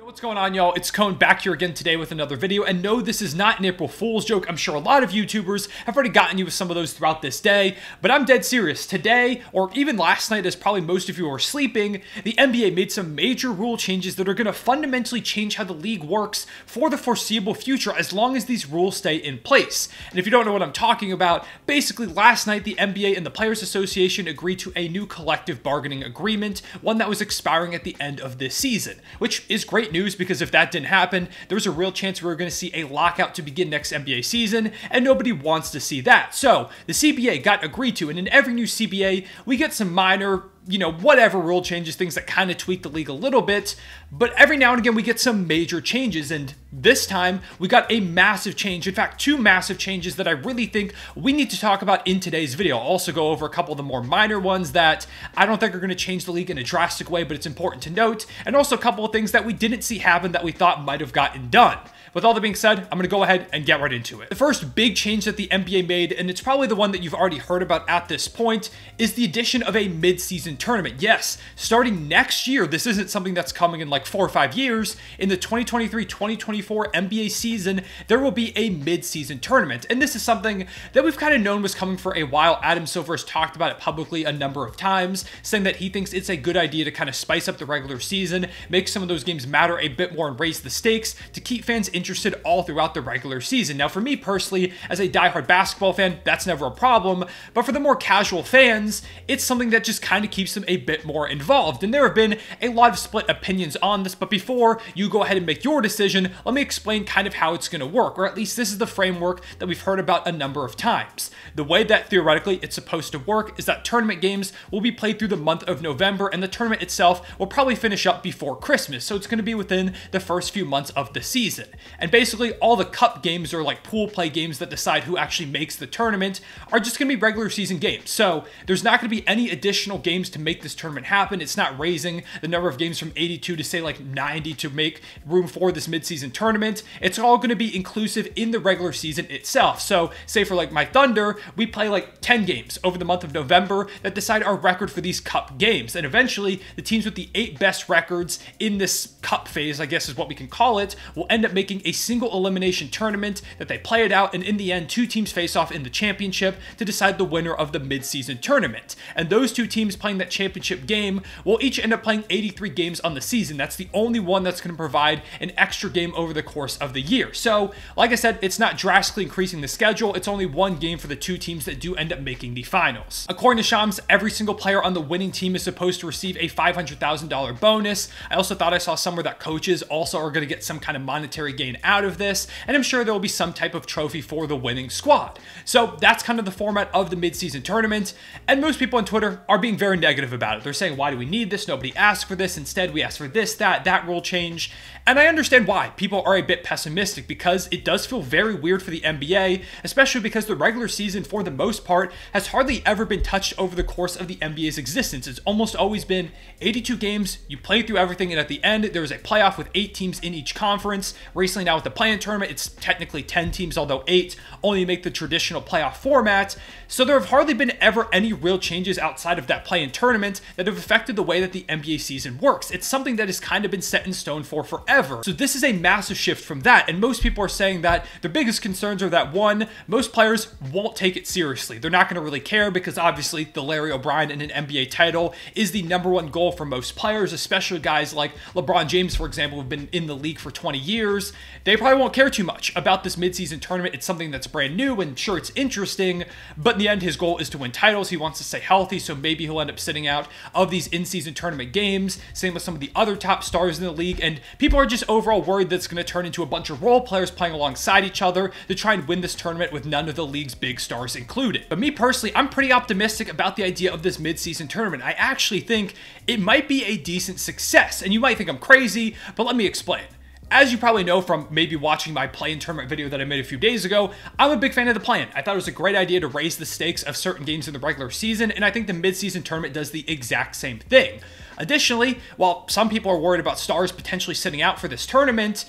What's going on, y'all? It's Cone back here again today with another video, and no, this is not an April Fool's joke. I'm sure a lot of YouTubers have already gotten you with some of those throughout this day, but I'm dead serious. Today, or even last night, as probably most of you were sleeping, the NBA made some major rule changes that are going to fundamentally change how the league works for the foreseeable future as long as these rules stay in place. And if you don't know what I'm talking about, basically last night the NBA and the Players Association agreed to a new collective bargaining agreement, one that was expiring at the end of this season, which is great news because if that didn't happen, there's a real chance we were going to see a lockout to begin next NBA season, and nobody wants to see that. So the CBA got agreed to, and in every new CBA, we get some minor, whatever rule changes, things that kind of tweak the league a little bit, but every now and again we get some major changes, and this time we got a massive change. In fact, two massive changes that I really think we need to talk about in today's video. I'll also go over a couple of the more minor ones that I don't think are going to change the league in a drastic way, but it's important to note, and also a couple of things that we didn't see happen that we thought might have gotten done. With all that being said, I'm going to go ahead and get right into it. The first big change that the NBA made, and it's probably the one that you've already heard about at this point, is the addition of a mid-season tournament. Yes, starting next year, this isn't something that's coming in like 4 or 5 years. In the 2023-2024 NBA season, there will be a mid-season tournament, and this is something that we've kind of known was coming for a while. Adam Silver has talked about it publicly a number of times, saying that he thinks it's a good idea to kind of spice up the regular season, make some of those games matter a bit more and raise the stakes to keep fans interested all throughout the regular season. Now, for me personally, as a diehard basketball fan, that's never a problem, but for the more casual fans, it's something that just kind of keeps them a bit more involved. And there have been a lot of split opinions on this, but before you go ahead and make your decision, let me explain kind of how it's going to work, or at least this is the framework that we've heard about a number of times. The way that theoretically it's supposed to work is that tournament games will be played through the month of November, and the tournament itself will probably finish up before Christmas, so it's going to be within the first few months of the season. And basically all the cup games, or like pool play games that decide who actually makes the tournament, are just going to be regular season games. So there's not going to be any additional games to make this tournament happen. It's not raising the number of games from 82 to say like 90 to make room for this mid-season tournament. It's all going to be inclusive in the regular season itself. So say for like my Thunder, we play like 10 games over the month of November that decide our record for these cup games. And eventually the teams with the 8 best records in this cup phase, I guess is what we can call it, will end up making a single elimination tournament that they play it out, and in the end 2 teams face off in the championship to decide the winner of the mid-season tournament. And those 2 teams playing that championship game will each end up playing 83 games on the season. That's the only one that's going to provide an extra game over the course of the year. So like I said, it's not drastically increasing the schedule. It's only 1 game for the 2 teams that do end up making the finals. According to Shams, every single player on the winning team is supposed to receive a $500,000 bonus. I also thought I saw somewhere that coaches also are going to get some kind of monetary gain out of this, and I'm sure there will be some type of trophy for the winning squad. So that's kind of the format of the mid-season tournament, and most people on Twitter are being very negative about it. They're saying, why do we need this? Nobody asked for this. Instead, we asked for this, that rule change. And I understand why people are a bit pessimistic, because it does feel very weird for the NBA, especially because the regular season, for the most part, has hardly ever been touched over the course of the NBA's existence. It's almost always been 82 games, you play through everything, and at the end, there was a playoff with 8 teams in each conference. Recently now with the play-in tournament, it's technically 10 teams, although 8 only make the traditional playoff format. So there have hardly been ever any real changes outside of that play-in tournament that have affected the way that the NBA season works. It's something that has kind of been set in stone for forever. So this is a massive shift from that, and most people are saying that their biggest concerns are that, one, most players won't take it seriously. They're not going to really care because obviously the Larry O'Brien and an NBA title is the #1 goal for most players, especially guys like LeBron James, for example, who've been in the league for 20 years. They probably won't care too much about this mid-season tournament. It's something that's brand new, and sure, it's interesting, but in the end, his goal is to win titles. He wants to stay healthy, so maybe he'll end up sitting out of these in-season tournament games. Same with some of the other top stars in the league, and people are just overall worried that it's going to turn into a bunch of role players playing alongside each other to try and win this tournament with none of the league's big stars included. But me personally, I'm pretty optimistic about the idea of this mid-season tournament. I actually think it might be a decent success, and you might think I'm crazy, but let me explain. As you probably know from maybe watching my play-in tournament video that I made a few days ago, I'm a big fan of the play-in. I thought it was a great idea to raise the stakes of certain games in the regular season, and I think the mid-season tournament does the exact same thing. Additionally, while some people are worried about stars potentially sitting out for this tournament,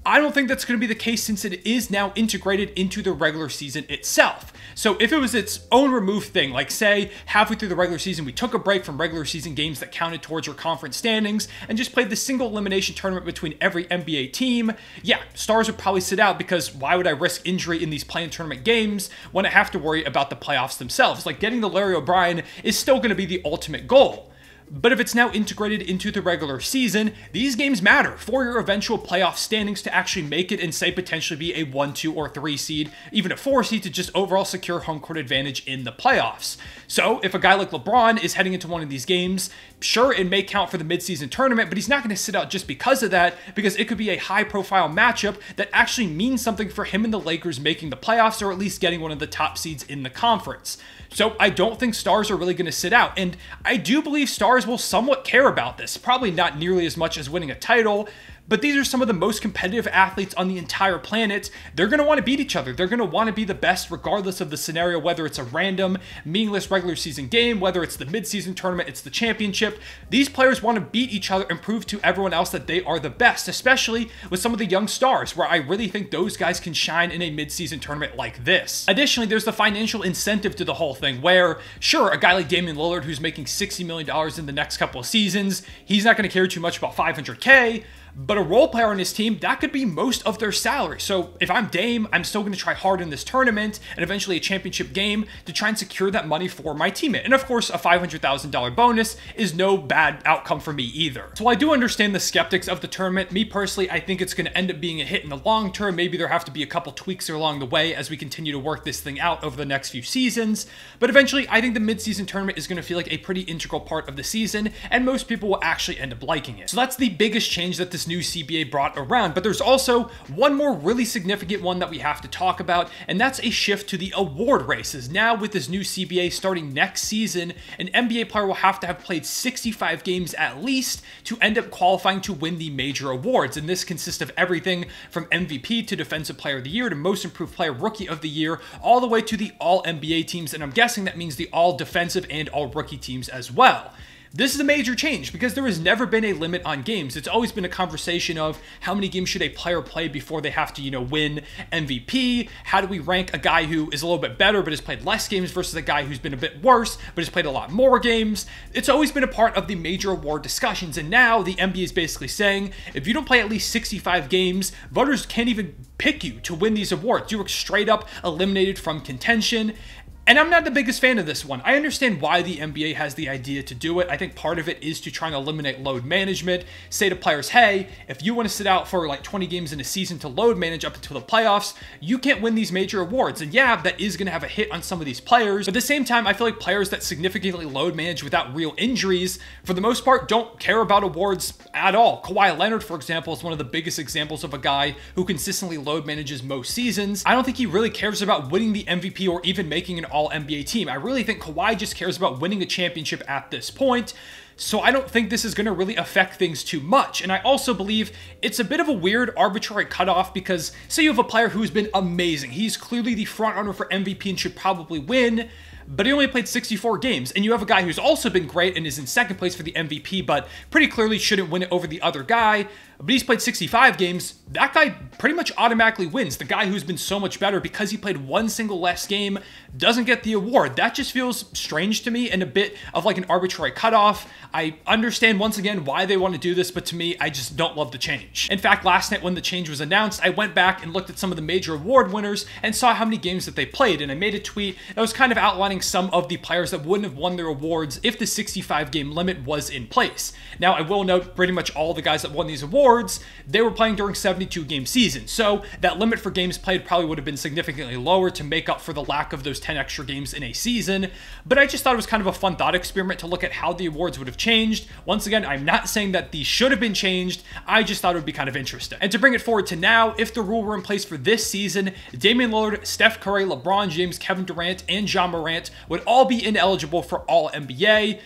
I don't think that's going to be the case since it is now integrated into the regular season itself. So if it was its own removed thing, like say halfway through the regular season, we took a break from regular season games that counted towards your conference standings and just played the single elimination tournament between every NBA team, yeah, Stars would probably sit out because why would I risk injury in these play-in tournament games when I have to worry about the playoffs themselves? Like getting the Larry O'Brien is still going to be the ultimate goal. But if it's now integrated into the regular season, these games matter for your eventual playoff standings to actually make it and say potentially be a 1, 2, or 3 seed, even a 4 seed to just overall secure home court advantage in the playoffs. So if a guy like LeBron is heading into one of these games, sure, it may count for the midseason tournament, but he's not going to sit out just because of that, because it could be a high-profile matchup that actually means something for him and the Lakers making the playoffs or at least getting one of the top seeds in the conference. So I don't think Stars are really going to sit out, and I do believe Stars will somewhat care about this, probably not nearly as much as winning a title, but these are some of the most competitive athletes on the entire planet. They're going to want to beat each other. They're going to want to be the best regardless of the scenario, whether it's a random, meaningless regular season game, whether it's the midseason tournament, it's the championship. These players want to beat each other and prove to everyone else that they are the best, especially with some of the young stars, where I really think those guys can shine in a midseason tournament like this. Additionally, there's the financial incentive to the whole thing, where, sure, a guy like Damian Lillard, who's making $60 million in the next couple of seasons, he's not going to care too much about $500K, but a role player on his team, that could be most of their salary. So if I'm Dame, I'm still going to try hard in this tournament and eventually a championship game to try and secure that money for my teammate. And of course, a $500,000 bonus is no bad outcome for me either. So I do understand the skeptics of the tournament. Me personally, I think it's going to end up being a hit in the long term. Maybe there have to be a couple tweaks along the way as we continue to work this thing out over the next few seasons. But eventually, I think the midseason tournament is going to feel like a pretty integral part of the season, and most people will actually end up liking it. So that's the biggest change that this new CBA brought around, but there's also one more really significant one that we have to talk about, and that's a shift to the award races. Now with this new CBA starting next season, an NBA player will have to have played 65 games at least to end up qualifying to win the major awards, and this consists of everything from MVP to Defensive Player of the Year to Most Improved Player, Rookie of the Year, all the way to the All-NBA teams, and I'm guessing that means the All-Defensive and All-Rookie teams as well. This is a major change because there has never been a limit on games. It's always been a conversation of how many games should a player play before they have to, win MVP? How do we rank a guy who is a little bit better but has played less games versus a guy who's been a bit worse but has played a lot more games? It's always been a part of the major award discussions, and now the NBA is basically saying if you don't play at least 65 games, voters can't even pick you to win these awards. You were straight up eliminated from contention. And I'm not the biggest fan of this one. I understand why the NBA has the idea to do it. I think part of it is to try and eliminate load management. Say to players, hey, if you want to sit out for like 20 games in a season to load manage up until the playoffs, you can't win these major awards. And yeah, that is going to have a hit on some of these players. But at the same time, I feel like players that significantly load manage without real injuries, for the most part, don't care about awards at all. Kawhi Leonard, for example, is one of the biggest examples of a guy who consistently load manages most seasons. I don't think he really cares about winning the MVP or even making an All-NBA team. I really think Kawhi just cares about winning a championship at this point. So I don't think this is going to really affect things too much. And I also believe it's a bit of a weird arbitrary cutoff because say you have a player who's been amazing. He's clearly the front runner for MVP and should probably win, but he only played 64 games. And you have a guy who's also been great and is in second place for the MVP, but pretty clearly shouldn't win it over the other guy. But he's played 65 games. That guy pretty much automatically wins. The guy who's been so much better because he played one single less game doesn't get the award. That just feels strange to me and a bit of like an arbitrary cutoff. I understand once again why they want to do this, but to me, I just don't love the change. In fact, last night when the change was announced, I went back and looked at some of the major award winners and saw how many games that they played, and I made a tweet that was kind of outlining some of the players that wouldn't have won their awards if the 65 game limit was in place. Now, I will note pretty much all the guys that won these awards, they were playing during 72 game seasons, so that limit for games played probably would have been significantly lower to make up for the lack of those 10 extra games in a season. But I just thought it was kind of a fun thought experiment to look at how the awards would have changed. Once again, I'm not saying that these should have been changed, I just thought it would be kind of interesting. And to bring it forward to now, if the rule were in place for this season, Damian Lillard, Steph Curry, LeBron James, Kevin Durant, and Ja Morant would all be ineligible for All-NBA.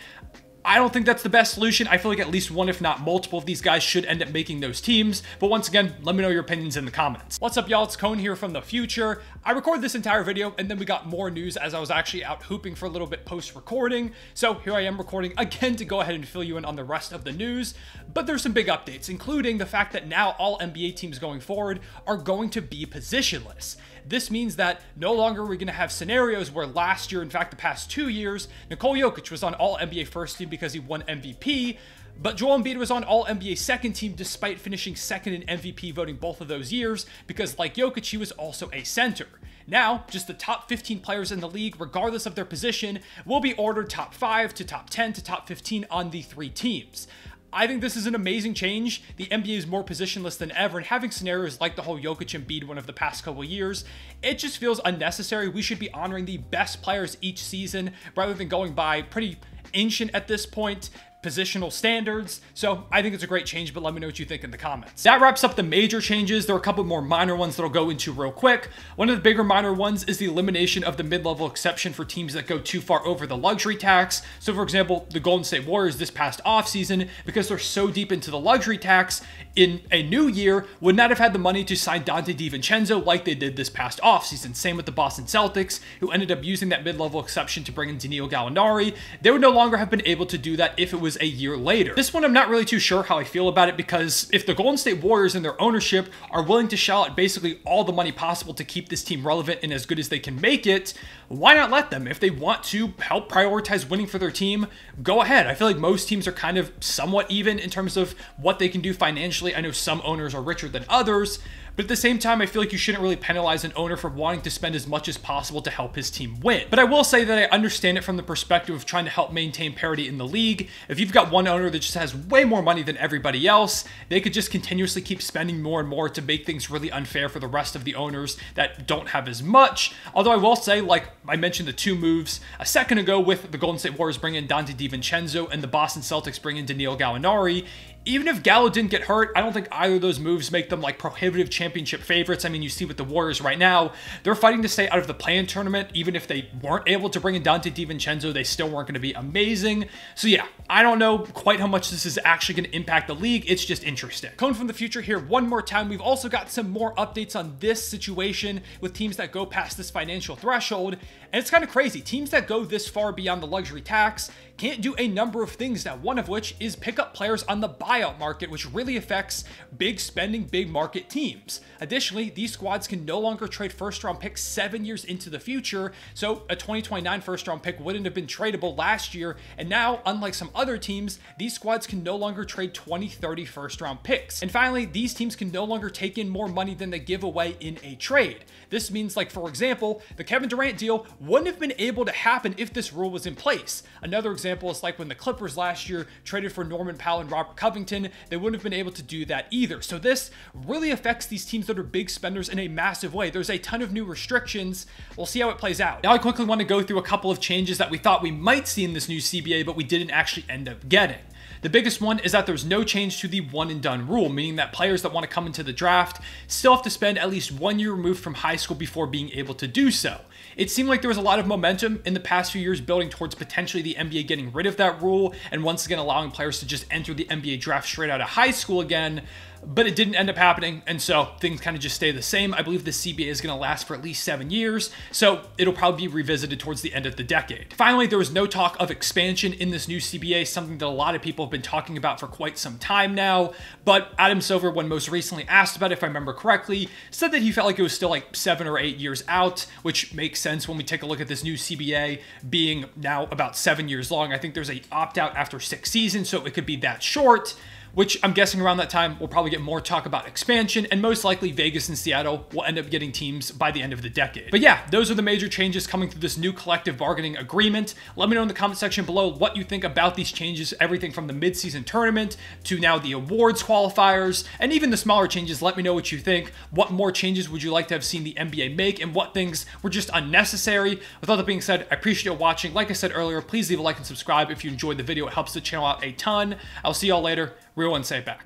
I don't think that's the best solution. I feel like at least one, if not multiple of these guys should end up making those teams. But once again, let me know your opinions in the comments. What's up, y'all? It's Cone here from the future. I recorded this entire video and then we got more news as I was actually out hooping for a little bit post-recording. So here I am recording again to go ahead and fill you in on the rest of the news. But there's some big updates, including the fact that now all NBA teams going forward are going to be positionless. This means that no longer are we going to have scenarios where last year, in fact the past 2 years, Nikola Jokic was on all NBA first team because he won MVP. But Joel Embiid was on All-NBA second team despite finishing second in MVP voting both of those years because, like Jokic, he was also a center. Now, just the top 15 players in the league, regardless of their position, will be ordered top 5 to top 10 to top 15 on the 3 teams. I think this is an amazing change. The NBA is more positionless than ever, and having scenarios like the whole Jokic Embiid one of the past couple of years, it just feels unnecessary. We should be honoring the best players each season rather than going by pretty ancient at this point positional standards. So I think it's a great change, but let me know what you think in the comments. That wraps up the major changes. There are a couple more minor ones that I'll go into real quick. One of the bigger minor ones is the elimination of the mid-level exception for teams that go too far over the luxury tax. So for example, the Golden State Warriors this past offseason, because they're so deep into the luxury tax, in a new year would not have had the money to sign Dante DiVincenzo like they did this past offseason. Same with the Boston Celtics, who ended up using that mid-level exception to bring in Danilo Gallinari. They would no longer have been able to do that if it was a year later. This one I'm not really too sure how I feel about it, because if the Golden State Warriors and their ownership are willing to shell out basically all the money possible to keep this team relevant and as good as they can make it, why not let them? If they want to help prioritize winning for their team, go ahead. I feel like most teams are kind of somewhat even in terms of what they can do financially. I know some owners are richer than others, but at the same time, I feel like you shouldn't really penalize an owner for wanting to spend as much as possible to help his team win. But I will say that I understand it from the perspective of trying to help maintain parity in the league. If you've got one owner that just has way more money than everybody else, they could just continuously keep spending more and more to make things really unfair for the rest of the owners that don't have as much. Although I will say, like I mentioned the 2 moves a second ago with the Golden State Warriors bringing in Dante DiVincenzo and the Boston Celtics bringing in Danilo Gallinari, even if Gallo didn't get hurt, I don't think either of those moves make them like prohibitive championship favorites. I mean, you see with the Warriors right now, they're fighting to stay out of the play-in tournament. Even if they weren't able to bring in Dante DiVincenzo, they still weren't going to be amazing. So yeah, I don't know quite how much this is actually going to impact the league. It's just interesting. Coming from the future here one more time, we've also got some more updates on this situation with teams that go past this financial threshold. And it's kind of crazy. Teams that go this far beyond the luxury tax can't do a number of things now, one of which is pick up players on the buyout market, which really affects big spending, big market teams. Additionally, these squads can no longer trade first-round picks 7 years into the future, so a 2029 first-round pick wouldn't have been tradable last year, and now, unlike some other teams, these squads can no longer trade 2030 first-round picks. And finally, these teams can no longer take in more money than they give away in a trade. This means, like, for example, the Kevin Durant deal wouldn't have been able to happen if this rule was in place. Another example is like when the Clippers last year traded for Norman Powell and Robert Covington, they wouldn't have been able to do that either. So this really affects these teams that are big spenders in a massive way. There's a ton of new restrictions. We'll see how it plays out. Now I quickly want to go through a couple of changes that we thought we might see in this new CBA, but we didn't actually end up getting. The biggest one is that there's no change to the one and done rule, meaning that players that want to come into the draft still have to spend at least 1 year removed from high school before being able to do so. It seemed like there was a lot of momentum in the past few years building towards potentially the NBA getting rid of that rule and once again allowing players to just enter the NBA draft straight out of high school again. But it didn't end up happening, and so things kind of just stay the same. I believe the CBA is going to last for at least 7 years, so it'll probably be revisited towards the end of the decade. Finally, there was no talk of expansion in this new CBA, something that a lot of people have been talking about for quite some time now, but Adam Silver, when most recently asked about it, if I remember correctly, said that he felt like it was still like 7 or 8 years out, which makes sense when we take a look at this new CBA being now about 7 years long. I think there's a opt-out after 6 seasons, so it could be that short, which I'm guessing around that time we'll probably get more talk about expansion, and most likely Vegas and Seattle will end up getting teams by the end of the decade. But yeah, those are the major changes coming through this new collective bargaining agreement. Let me know in the comment section below what you think about these changes, everything from the mid-season tournament to now the awards qualifiers, and even the smaller changes. Let me know what you think. What more changes would you like to have seen the NBA make, and what things were just unnecessary? With all that being said, I appreciate you watching. Like I said earlier, please leave a like and subscribe if you enjoyed the video. It helps the channel out a ton. I'll see y'all later. Real one, say it back.